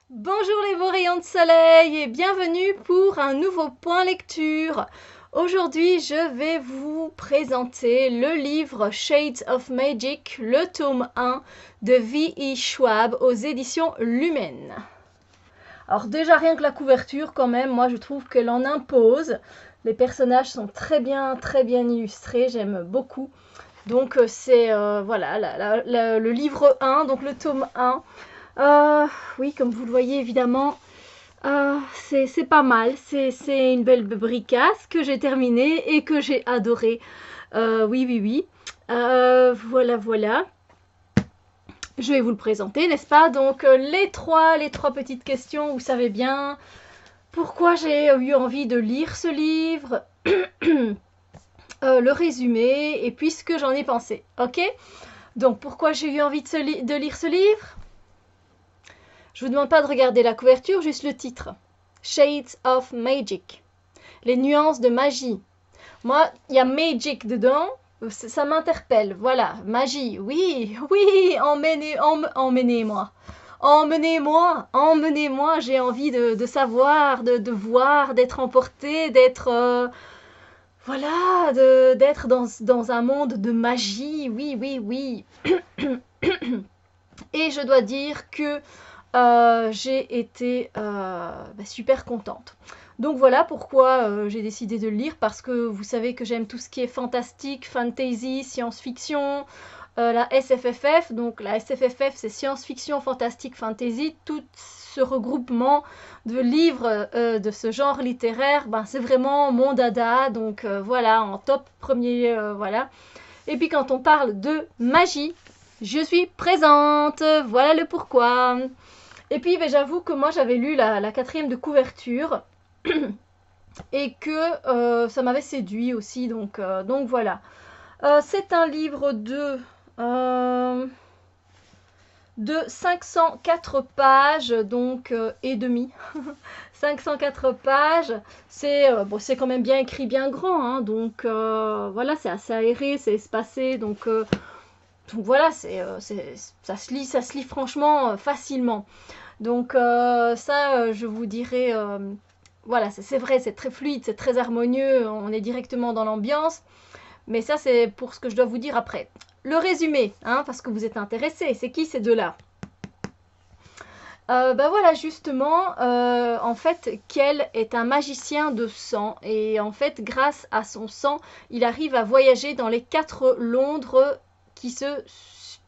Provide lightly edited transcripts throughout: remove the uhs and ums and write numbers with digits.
Bonjour les beaux rayons de soleil et bienvenue pour un nouveau point lecture. Aujourd'hui, je vais vous présenter le livre Shades of Magic, le tome 1 de V.E. Schwab aux éditions Lumen. Alors déjà rien que la couverture quand même, moi je trouve qu'elle en impose. Les personnages sont très bien illustrés, j'aime beaucoup. Donc c'est voilà le livre 1, donc le tome 1. Oui, comme vous le voyez évidemment, c'est pas mal. C'est une belle bricasse que j'ai terminée et que j'ai adorée. Oui. Voilà. Je vais vous le présenter, n'est-ce pas? Donc les trois petites questions, vous savez bien pourquoi j'ai eu envie de lire ce livre, le résumé et puis ce que j'en ai pensé. Ok? Donc pourquoi j'ai eu envie de lire ce livre? Je vous demande pas de regarder la couverture, juste le titre. Shades of Magic. Les nuances de magie. Moi, il y a Magic dedans, ça m'interpelle. Voilà, magie. Oui, emmenez-moi. Emmenez-moi, j'ai envie de savoir, de voir, d'être emporté, d'être... voilà, d'être dans un monde de magie. Oui. Et je dois dire que j'ai été super contente. Donc voilà pourquoi j'ai décidé de le lire, parce que vous savez que j'aime tout ce qui est fantastique, fantasy, science-fiction, la SFFF. Donc la SFFF, c'est science-fiction, fantastique, fantasy. Tout ce regroupement de livres de ce genre littéraire, c'est vraiment mon dada. Donc voilà, en top premier, voilà. Et puis quand on parle de magie, je suis présente. Voilà le pourquoi. Et puis j'avoue que moi j'avais lu la quatrième de couverture et que ça m'avait séduit aussi, donc voilà. C'est un livre de 504 pages, donc et demi. 504 pages, c'est quand même bien écrit, bien grand, hein, donc voilà, c'est assez aéré, c'est espacé, donc voilà, ça se lit franchement facilement. Donc ça, je vous dirais, voilà, c'est vrai, c'est très fluide, c'est très harmonieux, on est directement dans l'ambiance. Mais ça, c'est pour ce que je dois vous dire après. Le résumé, hein, parce que vous êtes intéressés, c'est qui ces deux-là? Voilà, justement, en fait, Kel est un magicien de sang. Et en fait, grâce à son sang, il arrive à voyager dans les 4 Londres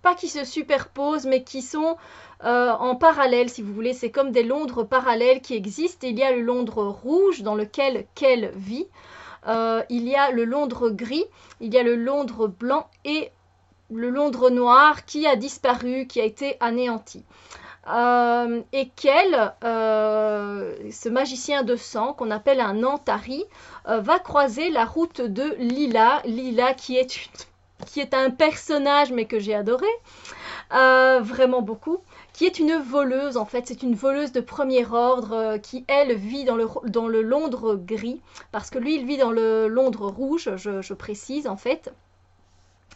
pas qui se superposent, mais qui sont en parallèle, si vous voulez. C'est comme des Londres parallèles qui existent. Il y a le Londres rouge dans lequel Kel vit. Il y a le Londres gris, il y a le Londres blanc et le Londres noir qui a disparu, qui a été anéanti. Et Kel, ce magicien de sang qu'on appelle un Antari, va croiser la route de Lila. Lila qui est un personnage mais que j'ai adoré, vraiment beaucoup, qui est une voleuse en fait. C'est une voleuse de premier ordre qui elle vit dans le Londres gris, parce que lui il vit dans le Londres rouge, je précise en fait.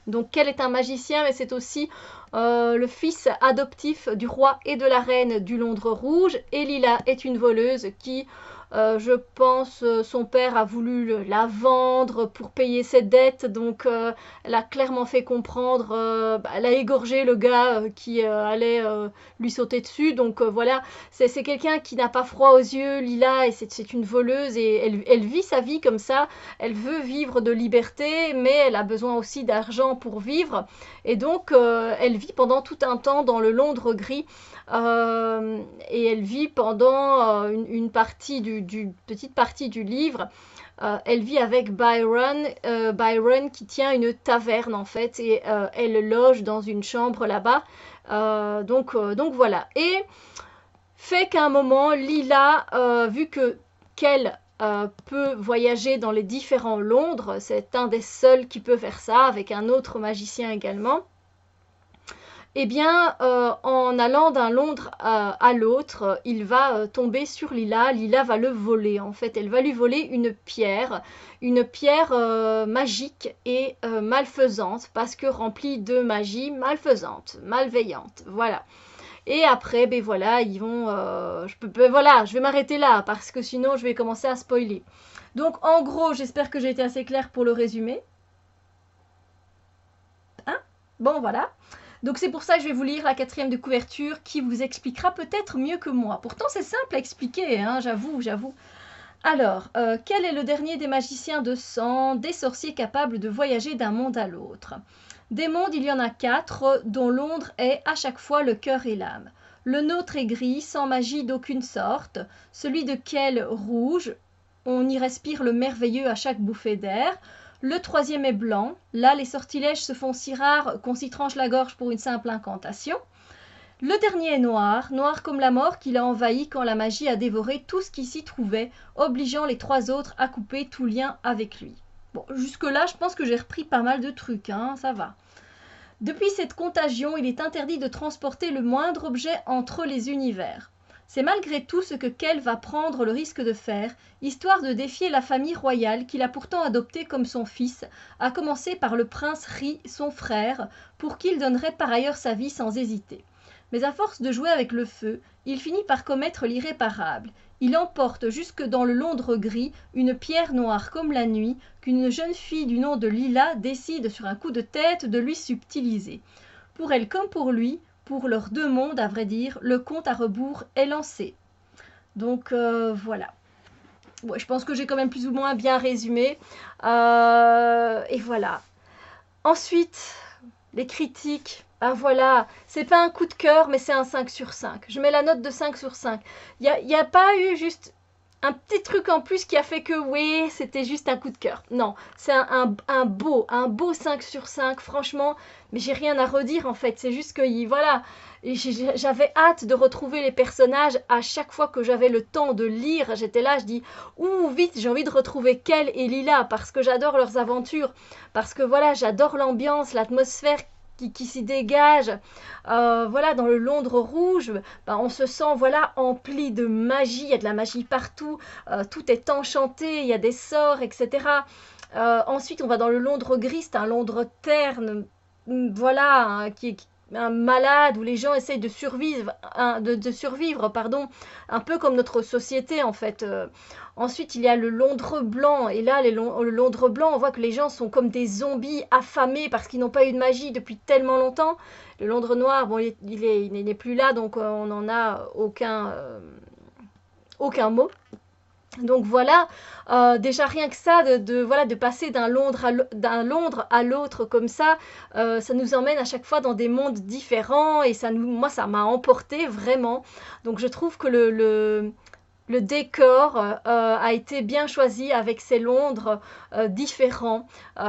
Donc Kel est un magicien, mais c'est aussi le fils adoptif du roi et de la reine du Londres rouge. Et Lila est une voleuse qui, je pense, son père a voulu la vendre pour payer ses dettes. Donc elle a clairement fait comprendre, elle a égorgé le gars qui allait lui sauter dessus. Donc voilà, c'est quelqu'un qui n'a pas froid aux yeux, Lila, et c'est une voleuse. Et elle vit sa vie comme ça. Elle veut vivre de liberté, mais elle a besoin aussi d'argent pour vivre. Et donc, elle vit pendant tout un temps dans le Londres gris. Et elle vit pendant une petite partie du livre. Elle vit avec Byron qui tient une taverne en fait, et elle loge dans une chambre là-bas. Donc voilà. Et fait qu'à un moment, Lila, vu que Kel peut voyager dans les différents Londres, c'est un des seuls qui peut faire ça, avec un autre magicien également. Eh bien, en allant d'un Londres à l'autre, il va tomber sur Lila. Lila va le voler, en fait. Elle va lui voler une pierre magique et malfaisante, parce que remplie de magie malfaisante, malveillante. Voilà. Et après, ben voilà, ils vont... voilà, je vais m'arrêter là, parce que sinon, je vais commencer à spoiler. Donc, en gros, j'espère que j'ai été assez claire pour le résumé. Hein? Bon, voilà. Donc, c'est pour ça que je vais vous lire la 4e de couverture, qui vous expliquera peut-être mieux que moi. Pourtant, c'est simple à expliquer, hein, j'avoue. Alors, quel est le dernier des magiciens de sang, des sorciers capables de voyager d'un monde à l'autre? Des mondes, il y en a 4, dont Londres est à chaque fois le cœur et l'âme. Le nôtre est gris, sans magie d'aucune sorte. Celui de Quel, rouge, on y respire le merveilleux à chaque bouffée d'air. Le 3e est blanc. Là, les sortilèges se font si rares qu'on s'y tranche la gorge pour une simple incantation. Le dernier est noir, noir comme la mort qui l'a envahi quand la magie a dévoré tout ce qui s'y trouvait, obligeant les 3 autres à couper tout lien avec lui. Bon, jusque-là, je pense que j'ai repris pas mal de trucs, hein, ça va. Depuis cette contagion, il est interdit de transporter le moindre objet entre les univers. C'est malgré tout ce que Quel va prendre le risque de faire, histoire de défier la famille royale qu'il a pourtant adoptée comme son fils, à commencer par le prince Ri, son frère, pour qui il donnerait par ailleurs sa vie sans hésiter. Mais à force de jouer avec le feu, il finit par commettre l'irréparable. Il emporte jusque dans le Londres gris une pierre noire comme la nuit qu'une jeune fille du nom de Lila décide sur un coup de tête de lui subtiliser. Pour elle comme pour lui, pour leurs 2 mondes à vrai dire, le compte à rebours est lancé. Donc voilà. Ouais, je pense que j'ai quand même plus ou moins bien résumé. Et voilà. Ensuite, les critiques. Ah voilà, c'est pas un coup de cœur, mais c'est un 5 sur 5. Je mets la note de 5 sur 5. Il n'y a pas eu juste un petit truc en plus qui a fait que oui, c'était juste un coup de cœur. Non, c'est un beau 5 sur 5, franchement. Mais j'ai rien à redire en fait. C'est juste que voilà, j'avais hâte de retrouver les personnages à chaque fois que j'avais le temps de lire. J'étais là, je dis, ouh, vite, j'ai envie de retrouver Quel et Lila parce que j'adore leurs aventures. Parce que voilà, j'adore l'ambiance, l'atmosphère qui s'y dégage. Voilà, dans le Londres rouge, on se sent voilà empli de magie. Il y a de la magie partout. Tout est enchanté. Il y a des sorts, etc. Ensuite, on va dans le Londres gris. C'est un Londres terne, voilà, hein, qui est un malade où les gens essayent de survivre, pardon, un peu comme notre société en fait. Ensuite, il y a le Londres blanc, et là, le Londres blanc, on voit que les gens sont comme des zombies affamés parce qu'ils n'ont pas eu de magie depuis tellement longtemps. Le Londres noir, bon, il n'est plus là, donc on n'en a aucun mot. Donc voilà, déjà rien que ça, de passer d'un Londres à l'autre comme ça nous emmène à chaque fois dans des mondes différents et moi ça m'a emporté vraiment. Donc je trouve que le décor a été bien choisi avec ces Londres différents.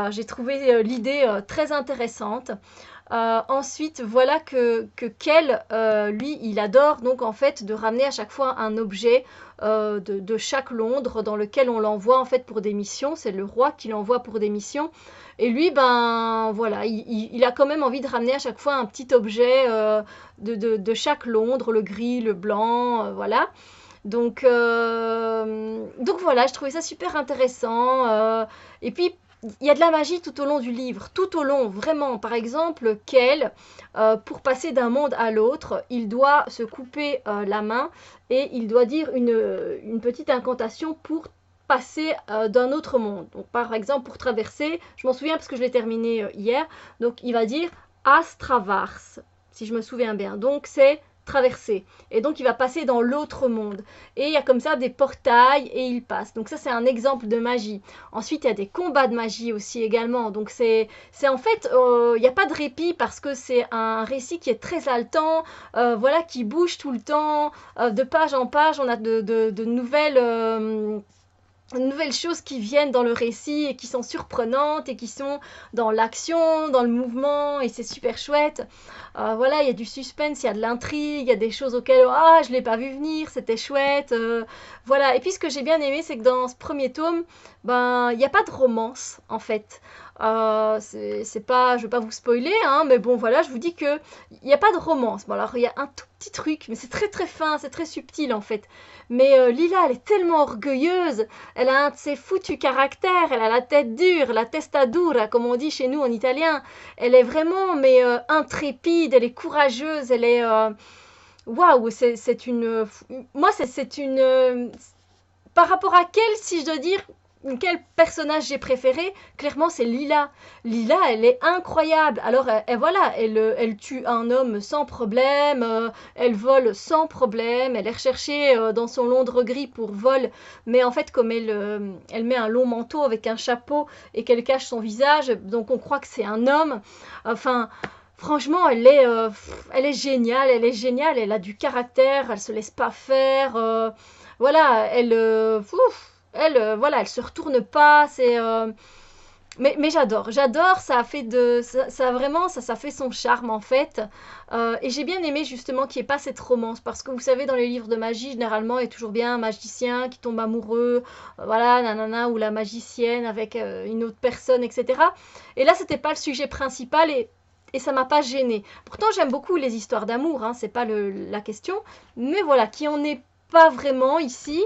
J'ai trouvé l'idée très intéressante. Ensuite, voilà que Quel, lui, il adore donc en fait de ramener à chaque fois un objet de chaque Londres dans lequel on l'envoie en fait pour des missions. C'est le roi qui l'envoie pour des missions. Et lui, ben voilà, il a quand même envie de ramener à chaque fois un petit objet de chaque Londres, le gris, le blanc, voilà. Donc voilà, je trouvais ça super intéressant. Et puis, il y a de la magie tout au long du livre, tout au long, vraiment. Par exemple, Quel, pour passer d'un monde à l'autre, il doit se couper la main et il doit dire une petite incantation pour passer d'un autre monde. Donc, par exemple, pour traverser, je m'en souviens parce que je l'ai terminé hier, donc il va dire Astravars, si je me souviens bien. Donc, c'est traverser. Et donc, il va passer dans l'autre monde. Et il y a comme ça des portails et il passe. Donc ça, c'est un exemple de magie. Ensuite, il y a des combats de magie aussi également. Donc c'est en fait, il n'y a pas de répit parce que c'est un récit qui est très haletant, voilà, qui bouge tout le temps. De page en page, on a de nouvelles choses qui viennent dans le récit et qui sont surprenantes et qui sont dans l'action, dans le mouvement et c'est super chouette. Voilà, il y a du suspense, il y a de l'intrigue, il y a des choses auxquelles je l'ai pas vu venir, c'était chouette. Voilà, et puis ce que j'ai bien aimé, c'est que dans ce premier tome, il n'y a pas de romance en fait. C'est pas, je vais pas vous spoiler, hein, mais bon voilà, je vous dis que il n'y a pas de romance. Bon alors il y a un tout petit truc, mais c'est très très fin, c'est très subtil en fait. Mais Lila, elle est tellement orgueilleuse, elle a un de ses foutus caractères, elle a la tête dure, la testa dura, comme on dit chez nous en italien. Elle est vraiment, mais intrépide, elle est courageuse, elle est... waouh, c'est une... Moi, c'est une... par rapport à quel, si je dois dire, quel personnage j'ai préféré, clairement c'est Lila. Lila, elle est incroyable. Alors, voilà, elle tue un homme sans problème, elle vole sans problème, elle est recherchée dans son Londres gris pour vol, mais en fait, comme elle met un long manteau avec un chapeau et qu'elle cache son visage, donc on croit que c'est un homme. Enfin, franchement, elle est géniale, elle est géniale, elle a du caractère, elle se laisse pas faire. Voilà, voilà, elle se retourne pas. Mais j'adore. Ça a fait ça a vraiment, ça fait son charme en fait. Et j'ai bien aimé justement qu'il n'y ait pas cette romance, parce que vous savez, dans les livres de magie, généralement, il y a toujours bien un magicien qui tombe amoureux, voilà, nanana, ou la magicienne avec une autre personne, etc. Et là, c'était pas le sujet principal et ça m'a pas gênée. Pourtant, j'aime beaucoup les histoires d'amour, hein, c'est pas la question. Mais voilà, qui en est pas vraiment ici,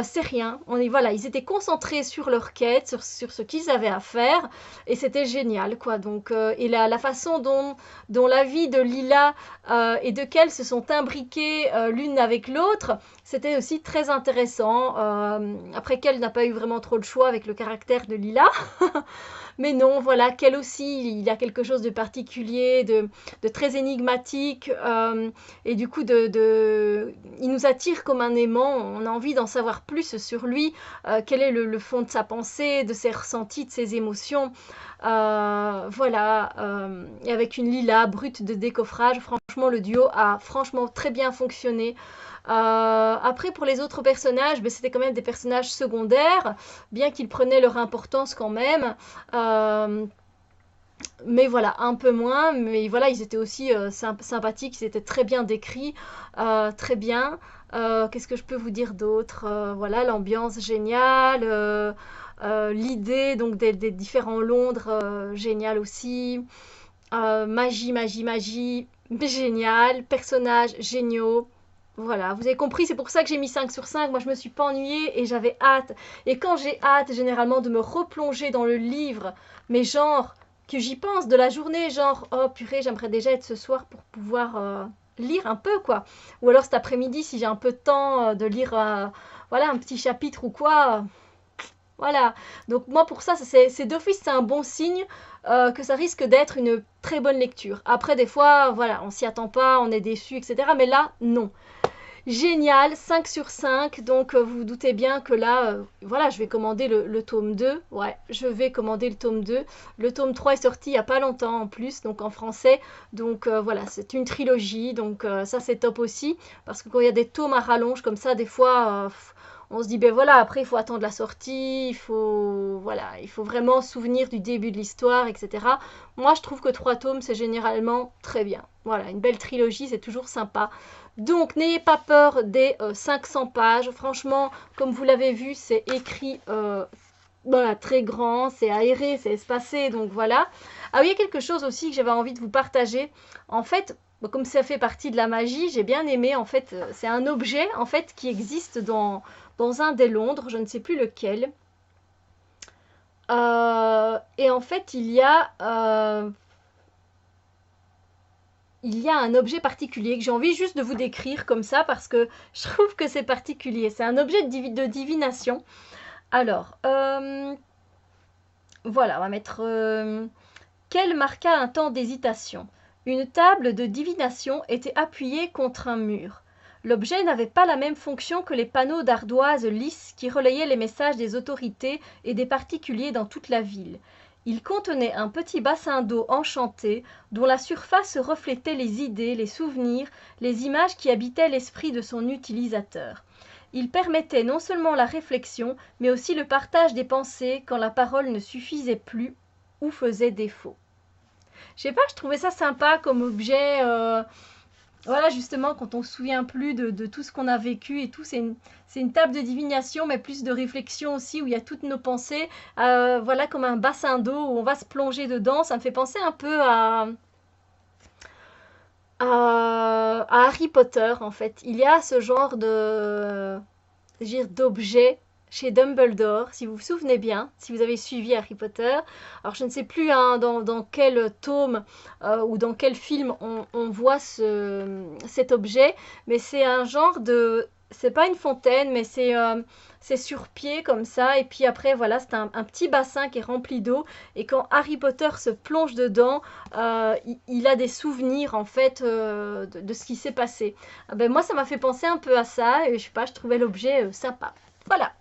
c'est rien. Voilà, ils étaient concentrés sur leur quête, sur ce qu'ils avaient à faire, et c'était génial, quoi. Donc, et la façon dont la vie de Lila et de Kel se sont imbriquées l'une avec l'autre, c'était aussi très intéressant. Après, Kel n'a pas eu vraiment trop le choix avec le caractère de Lila. Mais non, voilà, Kel aussi, il a quelque chose de particulier, de très énigmatique, et du coup, il nous attire comme un aimant. On a envie d'en savoir plus sur lui, quel est le fond de sa pensée, de ses ressentis, de ses émotions. Voilà, et avec une Lila brute de décoffrage, franchement, le duo a franchement très bien fonctionné. Après, pour les autres personnages, ben, c'était quand même des personnages secondaires, bien qu'ils prenaient leur importance quand même. Euh, mais voilà, un peu moins. Mais voilà, ils étaient aussi sympathiques, ils étaient très bien décrits, très bien. Qu'est-ce que je peux vous dire d'autre? Voilà, l'ambiance géniale, l'idée donc des différents Londres, génial aussi. Magie, génial, personnages géniaux. Voilà, vous avez compris, c'est pour ça que j'ai mis 5 sur 5. Moi, je me suis pas ennuyée et j'avais hâte. Et quand j'ai hâte, généralement, de me replonger dans le livre, mais genre, que j'y pense de la journée, genre, oh purée, j'aimerais déjà être ce soir pour pouvoir lire un peu, quoi. Ou alors cet après-midi, si j'ai un peu de temps, de lire, voilà, un petit chapitre ou quoi. Voilà. Donc moi pour ça, c'est d'office, c'est un bon signe que ça risque d'être une très bonne lecture. Après des fois, voilà, on s'y attend pas, on est déçu, etc. Mais là, non. Génial, 5 sur 5. Donc vous vous doutez bien que là, voilà, je vais commander le tome 2. Ouais, je vais commander le tome 2. Le tome 3 est sorti il n'y a pas longtemps en plus, donc en français. Donc voilà, c'est une trilogie, donc ça c'est top aussi. Parce que quand il y a des tomes à rallonge comme ça, des fois, on se dit, ben voilà, après il faut attendre la sortie, voilà, il faut vraiment se souvenir du début de l'histoire, etc. Moi je trouve que 3 tomes c'est généralement très bien. Voilà, une belle trilogie, c'est toujours sympa. Donc, n'ayez pas peur des 500 pages. Franchement, comme vous l'avez vu, c'est écrit voilà, très grand, c'est aéré, c'est espacé, donc voilà. Ah oui, il y a quelque chose aussi que j'avais envie de vous partager. En fait, comme ça fait partie de la magie, j'ai bien aimé, en fait, c'est un objet, en fait, qui existe dans un des Londres, je ne sais plus lequel. Et en fait, il y a un objet particulier que j'ai envie juste de vous décrire comme ça parce que je trouve que c'est particulier. C'est un objet de divination. Alors, voilà, on va mettre quel marqua un temps d'hésitation. Une table de divination était appuyée contre un mur. L'objet n'avait pas la même fonction que les panneaux d'ardoise lisses qui relayaient les messages des autorités et des particuliers dans toute la ville. Il contenait un petit bassin d'eau enchanté dont la surface reflétait les idées, les souvenirs, les images qui habitaient l'esprit de son utilisateur. Il permettait non seulement la réflexion, mais aussi le partage des pensées quand la parole ne suffisait plus ou faisait défaut. Je sais pas, je trouvais ça sympa comme objet. Voilà, justement, quand on se souvient plus de tout ce qu'on a vécu et tout, c'est une table de divination, mais plus de réflexion aussi, où il y a toutes nos pensées. Voilà, comme un bassin d'eau où on va se plonger dedans. Ça me fait penser un peu à Harry Potter, en fait. Il y a ce genre d'objet chez Dumbledore, si vous vous souvenez bien, si vous avez suivi Harry Potter. Alors je ne sais plus hein, dans quel tome ou dans quel film on voit cet objet, mais c'est un genre de... C'est pas une fontaine, mais c'est sur pied comme ça. Et puis après, voilà, c'est un petit bassin qui est rempli d'eau. Et quand Harry Potter se plonge dedans, il a des souvenirs en fait de ce qui s'est passé. Ah ben, moi, ça m'a fait penser un peu à ça. Et je sais pas, je trouvais l'objet sympa. Voilà.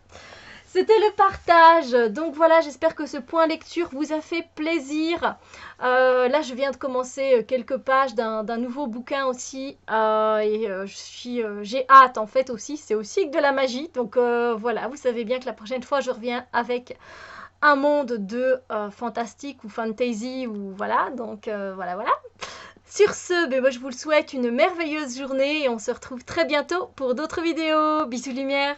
C'était le partage. Donc voilà, j'espère que ce point lecture vous a fait plaisir. Là, je viens de commencer quelques pages d'un nouveau bouquin aussi. J'ai hâte en fait aussi. C'est aussi que de la magie. Donc voilà, vous savez bien que la prochaine fois, je reviens avec un monde de fantastique ou fantasy ou voilà. Donc voilà. Sur ce, ben moi je vous le souhaite une merveilleuse journée et on se retrouve très bientôt pour d'autres vidéos. Bisous lumière.